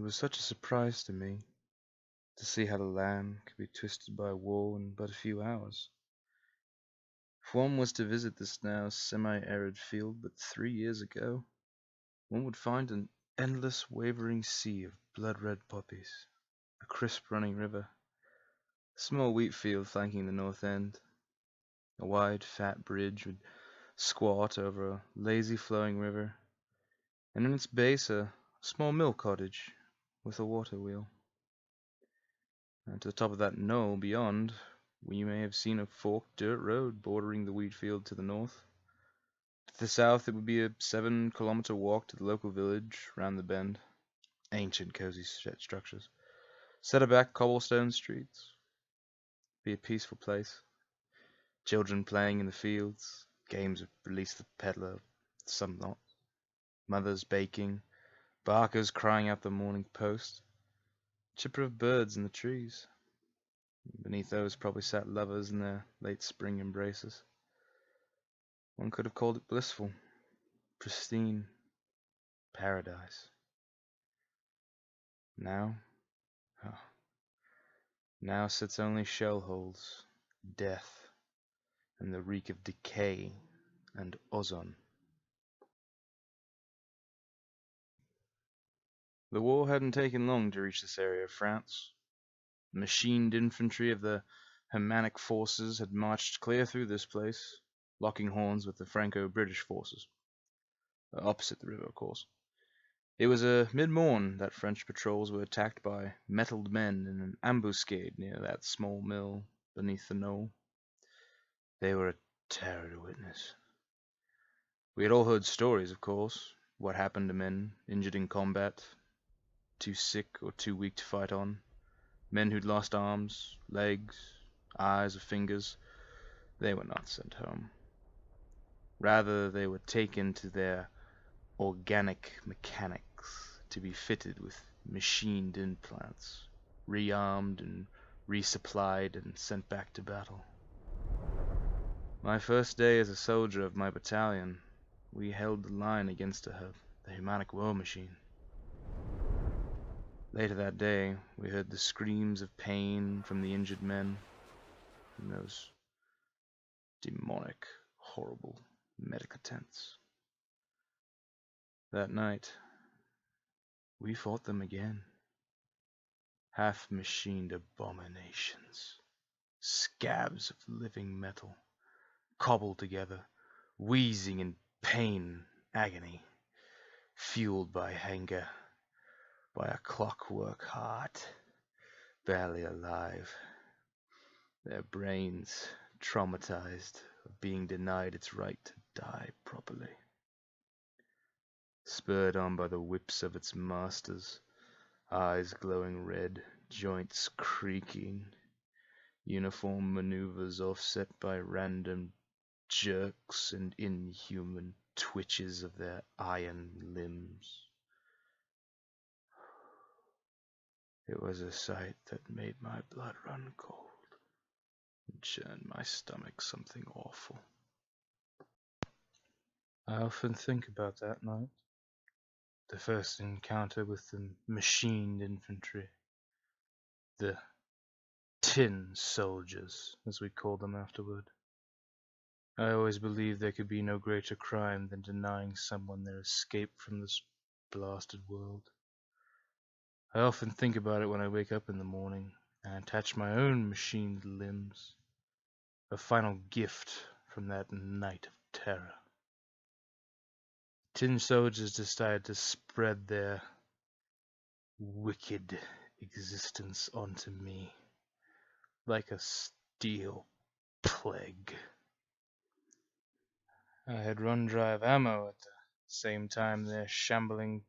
It was such a surprise to me to see how the land could be twisted by war in but a few hours. If one was to visit this now semi-arid field but 3 years ago, one would find an endless wavering sea of blood-red poppies, a crisp running river, a small wheat field flanking the north end, a wide fat bridge would squat over a lazy flowing river, and in its base a small mill cottage with a water wheel. And to the top of that knoll beyond, we may have seen a forked dirt road bordering the wheat field to the north. To the south, it would be a 7-kilometer walk to the local village round the bend. Ancient, cozy structures, set aback cobblestone streets. Be a peaceful place. Children playing in the fields, games of Release the Peddler, some not. Mothers baking, barkers crying out the morning post. Chipper of birds in the trees. Beneath those probably sat lovers in their late spring embraces. One could have called it blissful, pristine, paradise. Now, oh, now sits only shell holes, death, and the reek of decay and ozone. The war hadn't taken long to reach this area of France. The machined infantry of the Germanic forces had marched clear through this place, locking horns with the Franco-British forces. Opposite the river, of course. It was mid-morn that French patrols were attacked by mettled men in an ambuscade near that small mill beneath the knoll. They were a terror to witness. We had all heard stories, of course, what happened to men injured in combat, too sick or too weak to fight on, men who'd lost arms, legs, eyes, or fingers. They were not sent home. Rather, they were taken to their organic mechanics to be fitted with machined implants, rearmed and resupplied and sent back to battle. My first day as a soldier of my battalion, we held the line against the Germanic war machine. Later that day, we heard the screams of pain from the injured men in those demonic, horrible medical tents. That night, we fought them again. Half-machined abominations, scabs of living metal, cobbled together, wheezing in pain, agony, fueled by anger, by a clockwork heart, barely alive, their brains traumatized of being denied its right to die properly. Spurred on by the whips of its masters, eyes glowing red, joints creaking, uniform maneuvers offset by random jerks and inhuman twitches of their iron limbs. It was a sight that made my blood run cold and churned my stomach something awful. I often think about that night. The first encounter with the machined infantry, the tin soldiers, as we called them afterward. I always believed there could be no greater crime than denying someone their escape from this blasted world. I often think about it when I wake up in the morning and attach my own machined limbs, a final gift from that night of terror. Tin soldiers decided to spread their wicked existence onto me like a steel plague. I had run dry of ammo at the same time their shambling,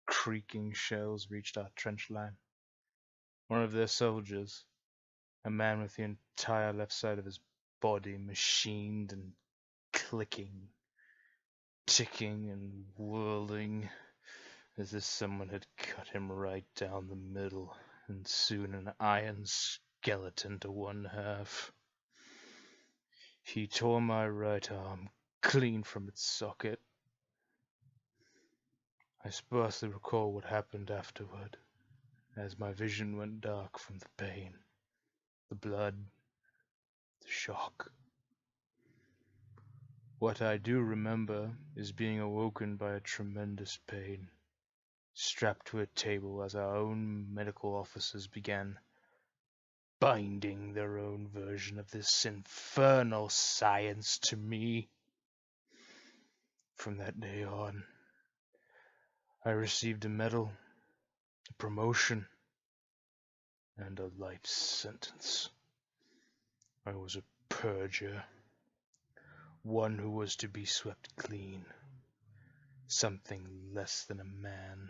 creaking shells reached our trench line. One of their soldiers, a man with the entire left side of his body machined and clicking, ticking and whirling, as if someone had cut him right down the middle and sewn an iron skeleton to one half. He tore my right arm clean from its socket. I sparsely recall what happened afterward. as my vision went dark from the pain, the blood, the shock. What I do remember is being awoken by a tremendous pain, strapped to a table as our own medical officers began binding their own version of this infernal science to me. From that day on, I received a medal, a promotion, and a life sentence. I was a purger, one who was to be swept clean, something less than a man,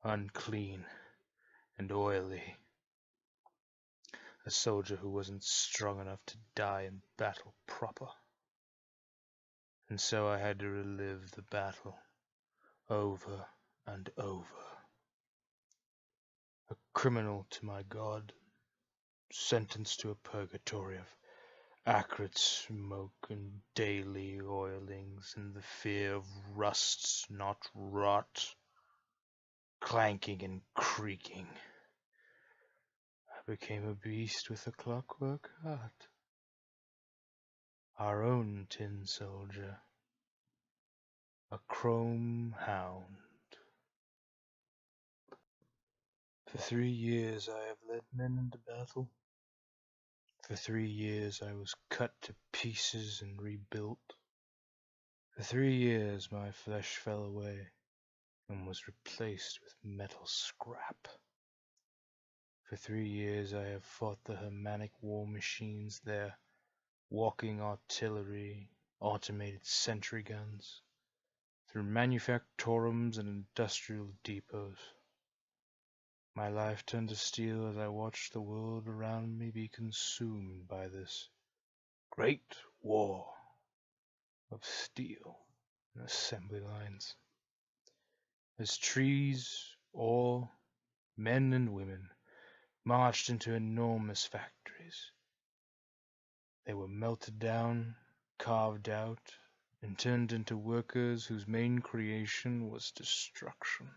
unclean and oily, a soldier who wasn't strong enough to die in battle proper. And so I had to relive the battle over and over. A criminal to my God, sentenced to a purgatory of acrid smoke and daily oilings, and the fear of rust, not rot, clanking and creaking. I became a beast with a clockwork heart. Our own tin soldier, a chrome hound. For 3 years I have led men into battle. For 3 years I was cut to pieces and rebuilt. For 3 years my flesh fell away and was replaced with metal scrap. For 3 years I have fought the Germanic war machines, their walking artillery, automated sentry guns, through manufactorums and industrial depots. My life turned to steel as I watched the world around me be consumed by this great war of steel and assembly lines. As trees, ore, men and women marched into enormous factories, they were melted down, carved out, and turned into workers whose main creation was destruction.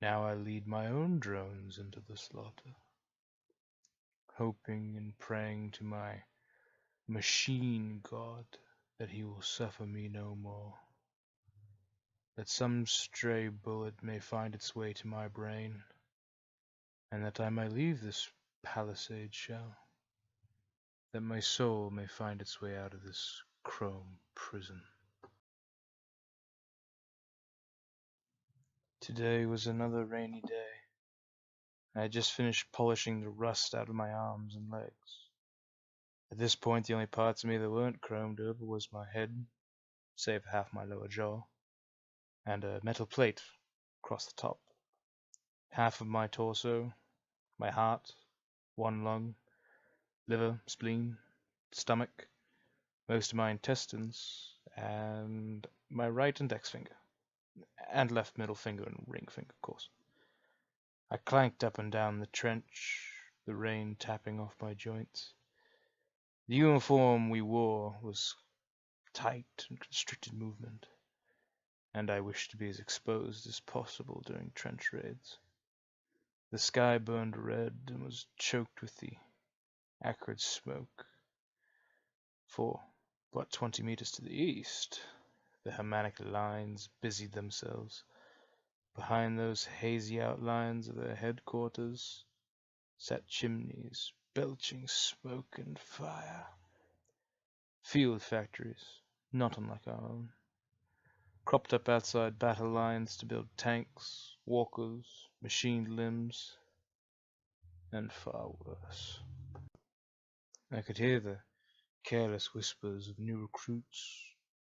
Now I lead my own drones into the slaughter, hoping and praying to my machine god that he will suffer me no more, that some stray bullet may find its way to my brain, and that I may leave this palisade shell, that my soul may find its way out of this chrome prison. Today was another rainy day. I had just finished polishing the rust out of my arms and legs. At this point, the only parts of me that weren't chromed over was my head, save half my lower jaw, and a metal plate across the top. Half of my torso, my heart, one lung, liver, spleen, stomach, most of my intestines, and my right index finger, and left middle finger and ring finger, of course. I clanked up and down the trench, the rain tapping off my joints. The uniform we wore was tight and constricted movement, and I wished to be as exposed as possible during trench raids. The sky burned red and was choked with the acrid smoke. For about 20 meters to the east, the Germanic lines busied themselves. Behind those hazy outlines of their headquarters sat chimneys belching smoke and fire. Field factories, not unlike our own, cropped up outside battle lines to build tanks, walkers, machined limbs, and far worse. I could hear the careless whispers of new recruits.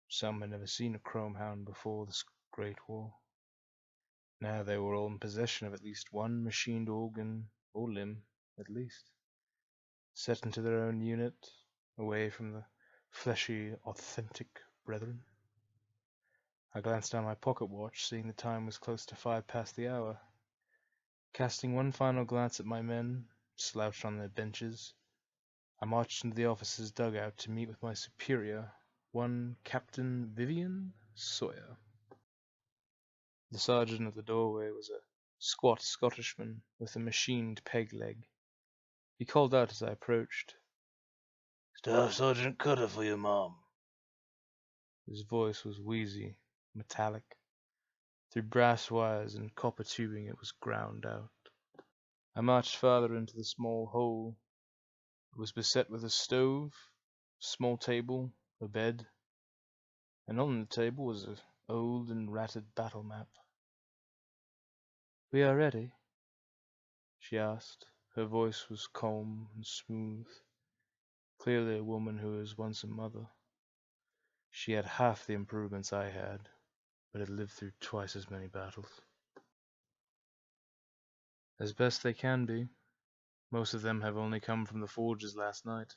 Some had never seen a chrome hound before this great war. Now they were all in possession of at least one machined organ or limb, at least, set into their own unit, away from the fleshy, authentic brethren. I glanced down my pocket watch, seeing the time was close to 5 past the hour. Casting one final glance at my men, slouched on their benches, I marched into the officer's dugout to meet with my superior, one Captain Vivian Sawyer. The sergeant at the doorway was a squat Scottishman with a machined peg leg. He called out as I approached. Staff Sergeant Cutter for your mom. His voice was wheezy, metallic. Through brass wires and copper tubing it was ground out. I marched farther into the small hole. It was beset with a stove, a small table, a bed, and on the table was an old and ratted battle map. "We are ready?" she asked. Her voice was calm and smooth, clearly a woman who was once a mother. She had half the improvements I had, but had lived through twice as many battles. "As best they can be. Most of them have only come from the forges last night.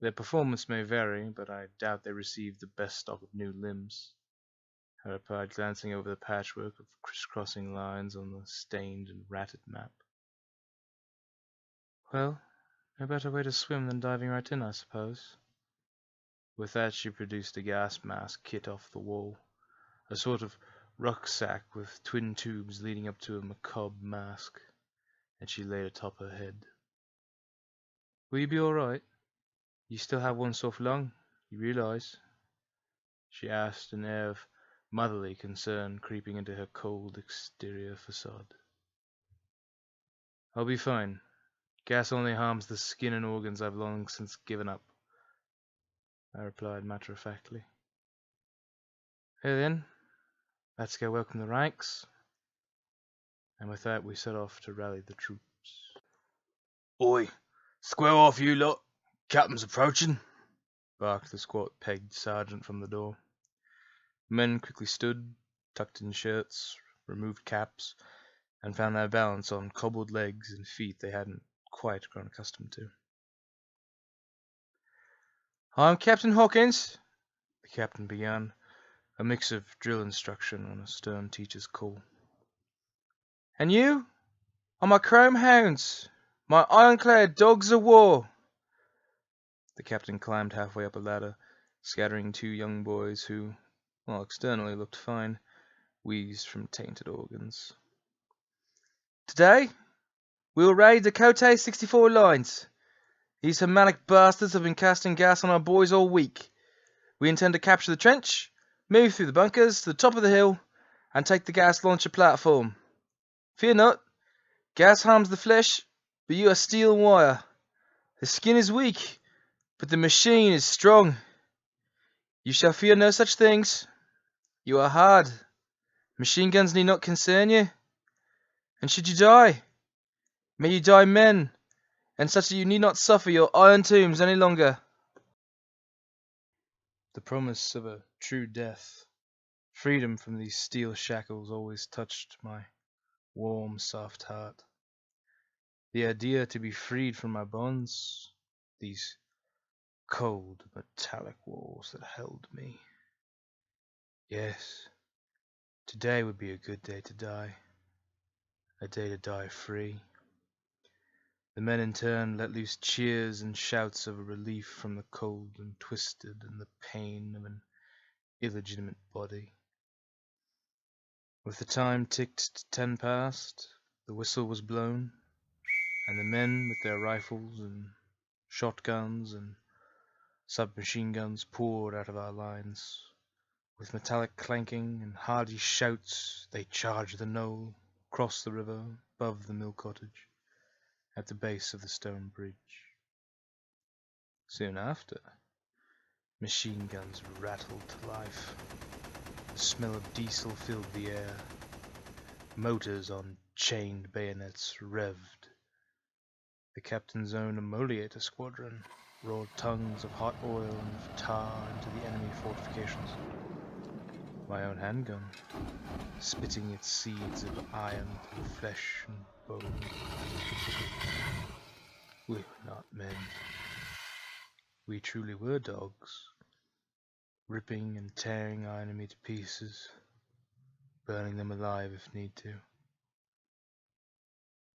Their performance may vary, but I doubt they received the best stock of new limbs," I replied, glancing over the patchwork of crisscrossing lines on the stained and ratted map. "Well, no better way to swim than diving right in, I suppose." With that she produced a gas mask kit off the wall, a sort of rucksack with twin tubes leading up to a macabre mask, and she laid atop her head. "Will you be all right? You still have one soft lung, you realize?" she asked, an air of motherly concern creeping into her cold exterior facade. "I'll be fine. Gas only harms the skin and organs I've long since given up," I replied matter-of-factly. "Hey then, let's go welcome the ranks." And with that we set off to rally the troops. Oi, square off you lot. Captain's approaching, barked the squat-pegged sergeant from the door. The men quickly stood, tucked in shirts, removed caps, and found their balance on cobbled legs and feet they hadn't quite grown accustomed to. "I'm Captain Hawkins," the captain began, a mix of drill instruction and a stern teacher's call. "And you are my chrome hounds, my ironclad dogs of war." The captain climbed halfway up a ladder, scattering two young boys who, while externally looked fine, wheezed from tainted organs. "Today, we will raid the Cote 64 lines. These Germanic bastards have been casting gas on our boys all week. We intend to capture the trench, move through the bunkers to the top of the hill, and take the gas launcher platform. Fear not. Gas harms the flesh, but you are steel and wire. The skin is weak, but the machine is strong. You shall fear no such things. You are hard. Machine guns need not concern you. And should you die, may you die men, and such that you need not suffer your iron tombs any longer." The promise of a true death, freedom from these steel shackles, always touched my warm, soft heart. The idea to be freed from my bonds, these cold, metallic walls that held me. Yes, today would be a good day to die, a day to die free. The men in turn let loose cheers and shouts of relief from the cold and twisted and the pain of an illegitimate body. With the time ticked to 10 past, the whistle was blown, and the men with their rifles and shotguns and submachine guns poured out of our lines. With metallic clanking and hearty shouts, they charged the knoll, crossed the river, above the mill cottage, at the base of the stone bridge. Soon after, machine guns rattled to life. The smell of diesel filled the air. Motors on chained bayonets revved. The captain's own emoliator squadron roared tongues of hot oil and of tar into the enemy fortifications. My own handgun, spitting its seeds of iron through flesh and bone. We were not men. We truly were dogs, ripping and tearing our enemy to pieces, burning them alive if need to.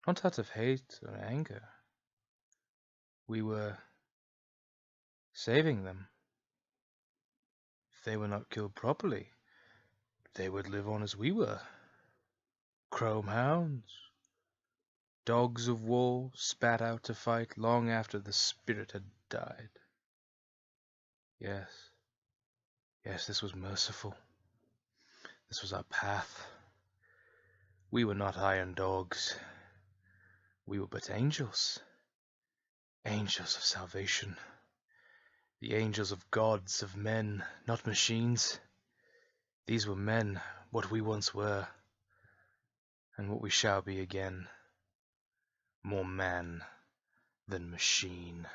Not out of hate or anger. We were saving them. If they were not killed properly, they would live on as we were. Chrome hounds, dogs of war spat out to fight long after the spirit had died. Yes, yes, this was merciful. This was our path. We were not iron dogs. We were but angels. Angels of salvation. The angels of gods, of men, not machines. These were men, what we once were, and what we shall be again. More man than machine.